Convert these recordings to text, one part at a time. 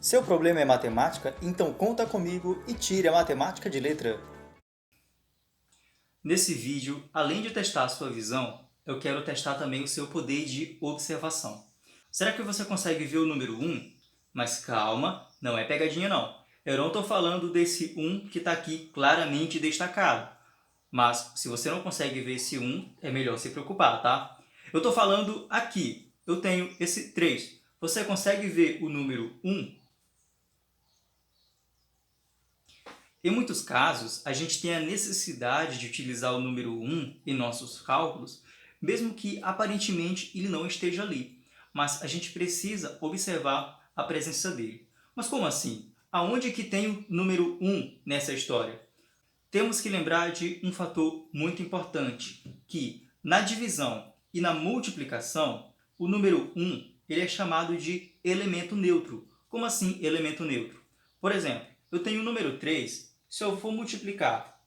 Seu problema é matemática? Então conta comigo e tire a matemática de letra. Nesse vídeo, além de testar a sua visão, eu quero testar também o seu poder de observação. Será que você consegue ver o número 1? Mas calma, não é pegadinha não. Eu não estou falando desse 1 que está aqui claramente destacado. Mas se você não consegue ver esse 1, é melhor se preocupar, tá? Eu estou falando aqui, eu tenho esse 3. Você consegue ver o número 1? Em muitos casos, a gente tem a necessidade de utilizar o número 1 em nossos cálculos, mesmo que aparentemente ele não esteja ali. Mas a gente precisa observar a presença dele. Mas como assim? Aonde que tem o número 1 nessa história? Temos que lembrar de um fator muito importante, que na divisão e na multiplicação, o número 1 ele é chamado de elemento neutro. Como assim elemento neutro? Por exemplo, eu tenho o número 3. Se eu for multiplicar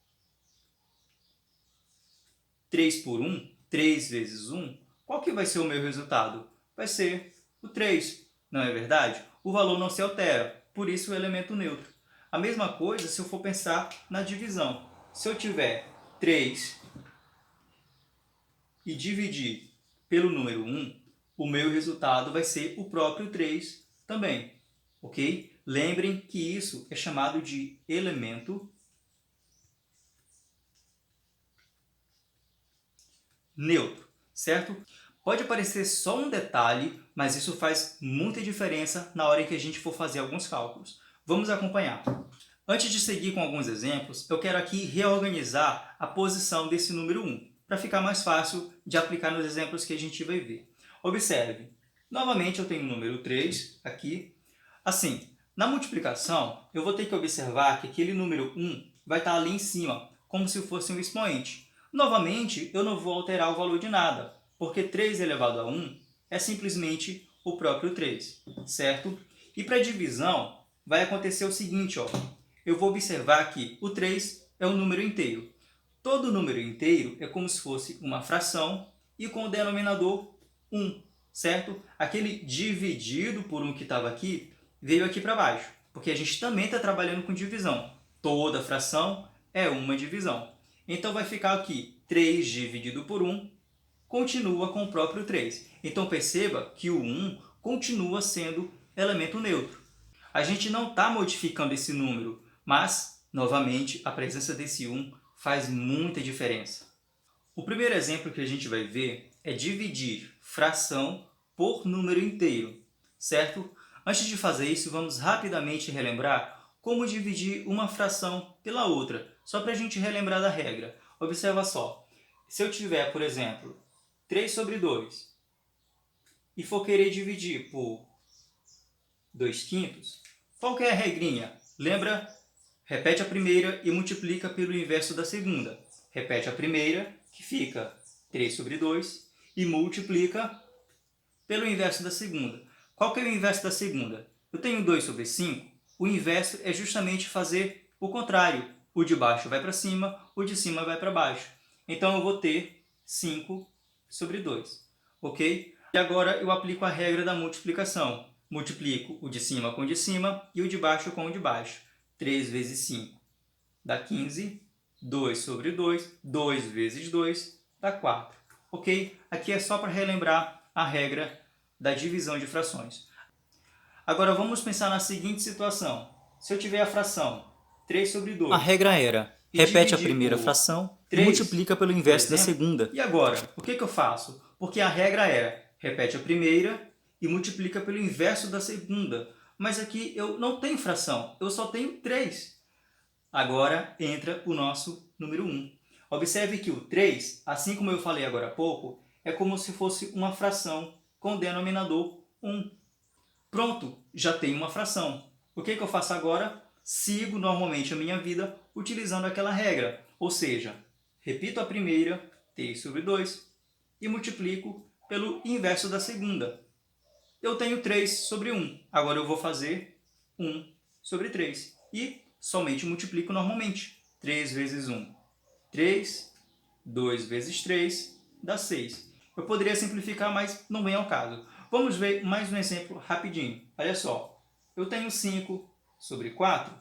3 por 1, 3 vezes 1, qual que vai ser o meu resultado? Vai ser o 3, não é verdade? O valor não se altera, por isso o elemento neutro. A mesma coisa se eu for pensar na divisão. Se eu tiver 3 e dividir pelo número 1, o meu resultado vai ser o próprio 3 também, ok? Lembrem que isso é chamado de elemento neutro, certo? Pode parecer só um detalhe, mas isso faz muita diferença na hora em que a gente for fazer alguns cálculos. Vamos acompanhar. Antes de seguir com alguns exemplos, eu quero aqui reorganizar a posição desse número 1, para ficar mais fácil de aplicar nos exemplos que a gente vai ver. Observe, novamente eu tenho o número 3 aqui. Assim, na multiplicação, eu vou ter que observar que aquele número 1 vai estar ali em cima, como se fosse um expoente. Novamente, eu não vou alterar o valor de nada, porque 3 elevado a 1 é simplesmente o próprio 3, certo? E para divisão, vai acontecer o seguinte, ó. Eu vou observar que o 3 é um número inteiro. Todo número inteiro é como se fosse uma fração e com o denominador 1, certo? Aquele dividido por 1 que estava aqui veio aqui para baixo, porque a gente também está trabalhando com divisão. Toda fração é uma divisão. Então vai ficar aqui 3 dividido por 1 continua com o próprio 3. Então perceba que o 1 continua sendo elemento neutro. A gente não está modificando esse número, mas, novamente, a presença desse 1 faz muita diferença. O primeiro exemplo que a gente vai ver é dividir fração por número inteiro, certo? Antes de fazer isso, vamos rapidamente relembrar como dividir uma fração pela outra, só para a gente relembrar da regra. Observa só, se eu tiver, por exemplo, 3 sobre 2 e for querer dividir por 2 quintos, qual que é a regrinha? Lembra? Repete a primeira e multiplica pelo inverso da segunda. Repete a primeira, que fica 3 sobre 2, e multiplica pelo inverso da segunda. Qual que é o inverso da segunda? Eu tenho 2 sobre 5, o inverso é justamente fazer o contrário. O de baixo vai para cima, o de cima vai para baixo. Então eu vou ter 5 sobre 2, ok? E agora eu aplico a regra da multiplicação. Multiplico o de cima com o de cima e o de baixo com o de baixo. 3 vezes 5 dá 15, 2 sobre 2, 2 vezes 2 dá 4. Ok? Aqui é só para relembrar a regra da divisão de frações. Agora vamos pensar na seguinte situação. Se eu tiver a fração 3 sobre A 2 regra era: e repete a dividir primeira por fração e 3, multiplica pelo por inverso da exemplo, segunda. e agora? O que eu faço? Porque a regra era repete a primeira e multiplica pelo inverso da segunda. Mas aqui eu não tenho fração, eu só tenho 3. Agora entra o nosso número 1. Observe que o 3, assim como eu falei agora há pouco, é como se fosse uma fração com denominador 1. Pronto, já tenho uma fração. O que eu faço agora? Sigo normalmente a minha vida utilizando aquela regra. Ou seja, repito a primeira, 3 sobre 2, e multiplico pelo inverso da segunda. Eu tenho 3 sobre 1. Agora eu vou fazer 1 sobre 3. E somente multiplico normalmente. 3 vezes 1, 3. 2 vezes 3 dá 6. Eu poderia simplificar, mas não vem ao caso. Vamos ver mais um exemplo rapidinho. Olha só. eu tenho 5 sobre 4,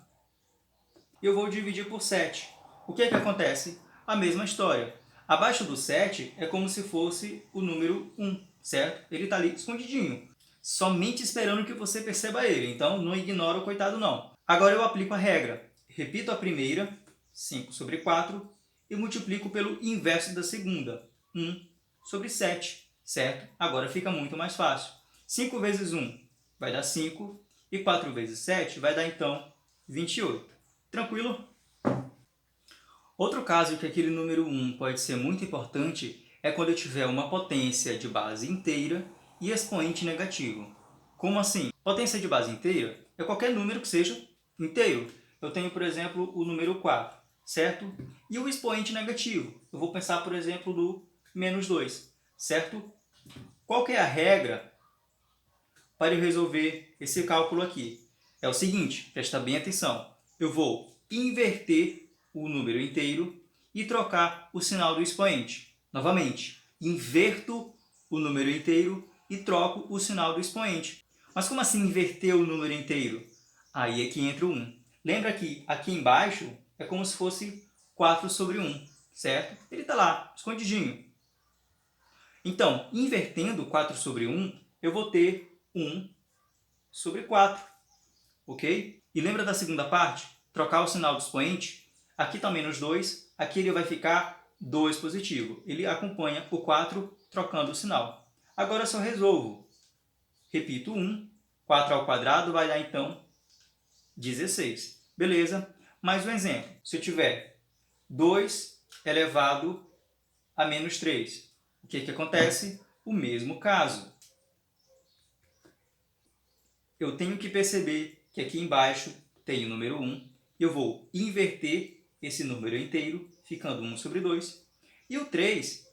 e eu vou dividir por 7. O que acontece? A mesma história. Abaixo do 7 é como se fosse o número 1, certo? Ele está ali escondidinho, somente esperando que você perceba ele. Então, não ignora o coitado, não. Agora eu aplico a regra. Repito a primeira, 5 sobre 4, e multiplico pelo inverso da segunda, 1 sobre 7, certo? Agora fica muito mais fácil. 5 vezes 1 vai dar 5, e 4 vezes 7 vai dar, então, 28. Tranquilo? Outro caso que aquele número 1 pode ser muito importante é quando eu tiver uma potência de base inteira e expoente negativo. Como assim? Potência de base inteira é qualquer número que seja inteiro. Eu tenho, por exemplo, o número 4, certo? E o expoente negativo? Eu vou pensar, por exemplo, no menos 2, certo? Qual que é a regra para eu resolver esse cálculo aqui? É o seguinte, presta bem atenção. Eu vou inverter o número inteiro e trocar o sinal do expoente. Novamente, inverto o número inteiro e troco o sinal do expoente. Mas como assim inverter o número inteiro? Aí é que entra o 1. Lembra que aqui embaixo é como se fosse 4 sobre 1, certo? Ele está lá, escondidinho. Então, invertendo 4 sobre 1, eu vou ter 1 sobre 4, ok? E lembra da segunda parte? Trocar o sinal do expoente? Aqui está menos 2, aqui ele vai ficar 2 positivo. Ele acompanha o 4 trocando o sinal. Agora, se eu resolvo, repito 1, 4 ao quadrado vai dar, então, 16. Beleza? Mais um exemplo. Se eu tiver 2 elevado a menos 3, o que acontece? O mesmo caso. Eu tenho que perceber que aqui embaixo tem o número 1. Eu vou inverter esse número inteiro, ficando 1 sobre 2. E o 3,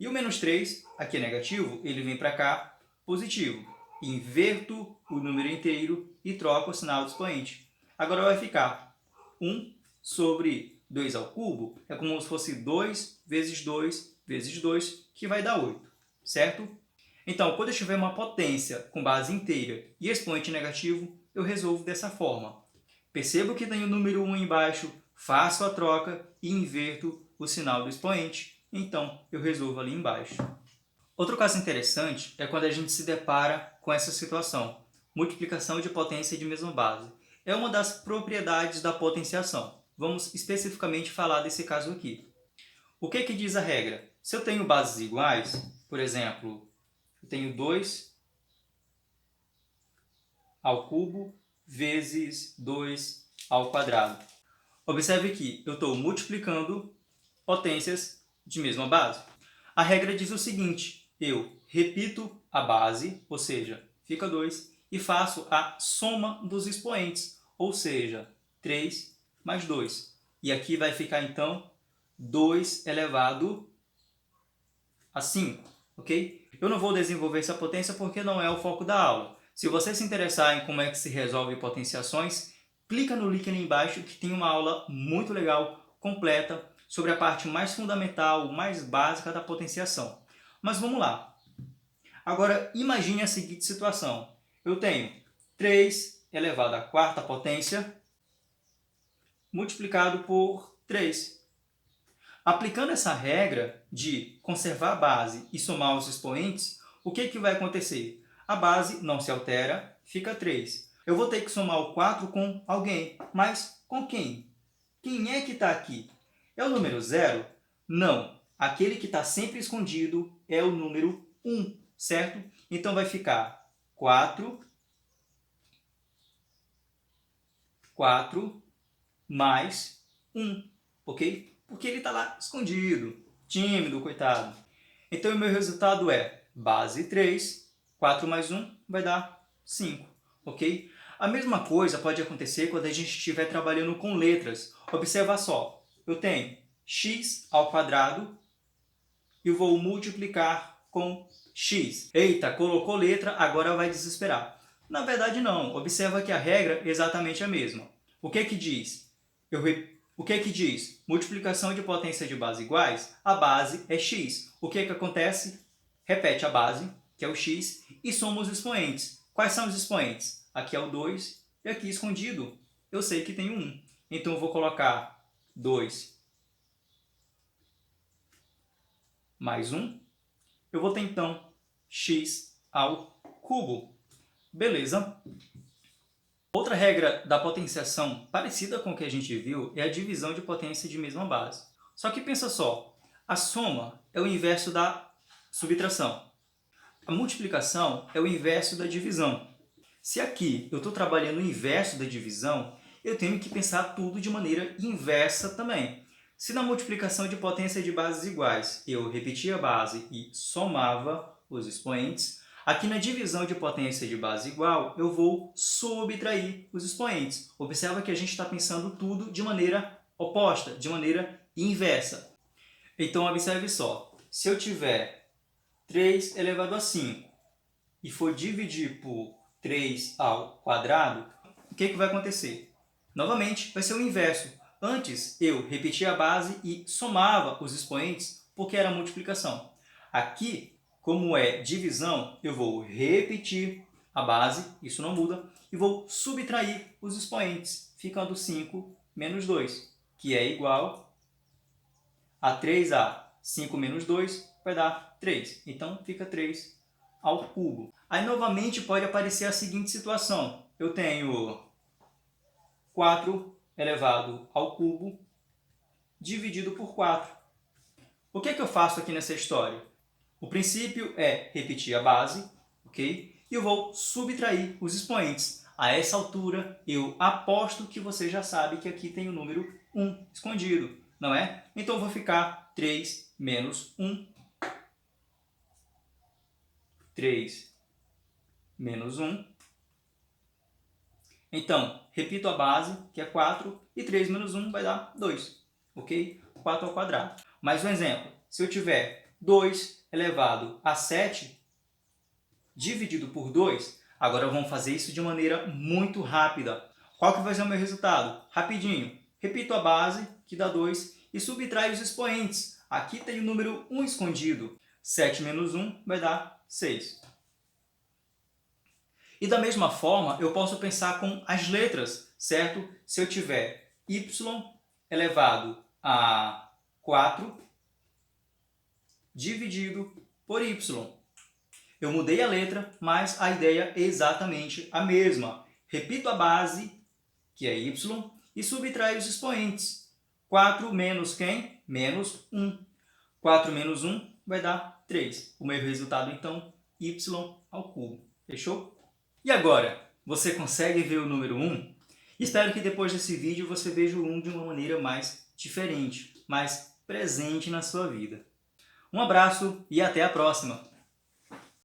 e o menos 3, aqui é negativo, ele vem para cá, positivo. Inverto o número inteiro e troco o sinal do expoente. Agora vai ficar 1 sobre 2 ao cubo, é como se fosse 2 vezes 2 vezes 2, que vai dar 8, certo? Então, quando eu tiver uma potência com base inteira e expoente negativo, eu resolvo dessa forma. Percebo que tem o número 1 embaixo, faço a troca e inverto o sinal do expoente. Então, eu resolvo ali embaixo. Outro caso interessante é quando a gente se depara com essa situação. Multiplicação de potência de mesma base. É uma das propriedades da potenciação. Vamos especificamente falar desse caso aqui. O que diz a regra? Se eu tenho bases iguais, por exemplo, eu tenho 2 ao cubo vezes 2 ao quadrado. Observe que eu estou multiplicando potências de mesma base. A regra diz o seguinte, eu repito a base, ou seja, fica 2, e faço a soma dos expoentes, ou seja, 3 mais 2. E aqui vai ficar, então, 2 elevado a 5, ok? Eu não vou desenvolver essa potência porque não é o foco da aula. Se você se interessar em como é que se resolve potenciações, clica no link ali embaixo que tem uma aula muito legal, completa, sobre a parte mais fundamental, mais básica da potenciação. Mas vamos lá. Agora, imagine a seguinte situação. Eu tenho 3 elevado à quarta potência multiplicado por 3. Aplicando essa regra de conservar a base e somar os expoentes, o que vai acontecer? A base não se altera, fica 3. Eu vou ter que somar o 4 com alguém, mas com quem? Quem é que está aqui? É o número 0? Não. Aquele que está sempre escondido é o número 1, certo? Então vai ficar 4 mais 1, ok? Porque ele está lá escondido, tímido, coitado. Então o meu resultado é base 3, 4 mais 1 vai dar 5, ok? A mesma coisa pode acontecer quando a gente estiver trabalhando com letras. Observa só, eu tenho x ao quadrado e vou multiplicar com x. Eita, colocou letra, agora vai desesperar. Na verdade não, observa que a regra é exatamente a mesma. O que diz? O que diz? Multiplicação de potência de base iguais, a base é x. O que acontece? Repete a base, que é o x, e soma os expoentes. Quais são os expoentes? aqui é o 2, e aqui escondido eu sei que tem o 1. Então eu vou colocar 2 mais 1. Eu vou ter então x ao cubo. Beleza? Outra regra da potenciação parecida com o que a gente viu é a divisão de potência de mesma base. Só que pensa só, a soma é o inverso da subtração. A multiplicação é o inverso da divisão. Se aqui eu estou trabalhando o inverso da divisão, eu tenho que pensar tudo de maneira inversa também. Se na multiplicação de potência de bases iguais eu repetia a base e somava os expoentes, aqui na divisão de potência de base igual eu vou subtrair os expoentes. Observa que a gente está pensando tudo de maneira oposta, de maneira inversa. Então observe só, se eu tiver 3 elevado a 5 e for dividir por 3 ao quadrado, o que vai acontecer? Novamente, vai ser o inverso. Antes, eu repetia a base e somava os expoentes porque era multiplicação. Aqui, como é divisão, eu vou repetir a base, isso não muda, e vou subtrair os expoentes, ficando 5 menos 2, que é igual a 3a. 5 menos 2 vai dar 3. Então, fica 3 ao cubo. Aí, novamente, pode aparecer a seguinte situação. Eu tenho 4 elevado ao cubo dividido por 4. O que eu faço aqui nessa história? O princípio é repetir a base, ok? E eu vou subtrair os expoentes. A essa altura, eu aposto que você já sabe que aqui tem o número 1 escondido, não é? Então, vou ficar 3 menos 1. 3 menos 1. Então, repito a base, que é 4, e 3 menos 1 vai dar 2, ok? 4 ao quadrado. Mais um exemplo. Se eu tiver 2 elevado a 7 dividido por 2, agora vamos fazer isso de maneira muito rápida. Qual que vai ser o meu resultado? Rapidinho. Repito a base, que dá 2, e subtraio os expoentes. Aqui tem o número 1 escondido. 7 menos 1 vai dar 6. E da mesma forma, eu posso pensar com as letras, certo? Se eu tiver y elevado a 4 dividido por y. Eu mudei a letra, mas a ideia é exatamente a mesma. Repito a base, que é y, e subtraio os expoentes. 4 menos quem? Menos 1. 4 menos 1 vai dar 3. O meu resultado, então, y ao cubo. Fechou? E agora, você consegue ver o número 1? Espero que depois desse vídeo você veja o 1 de uma maneira mais diferente, mais presente na sua vida. Um abraço e até a próxima!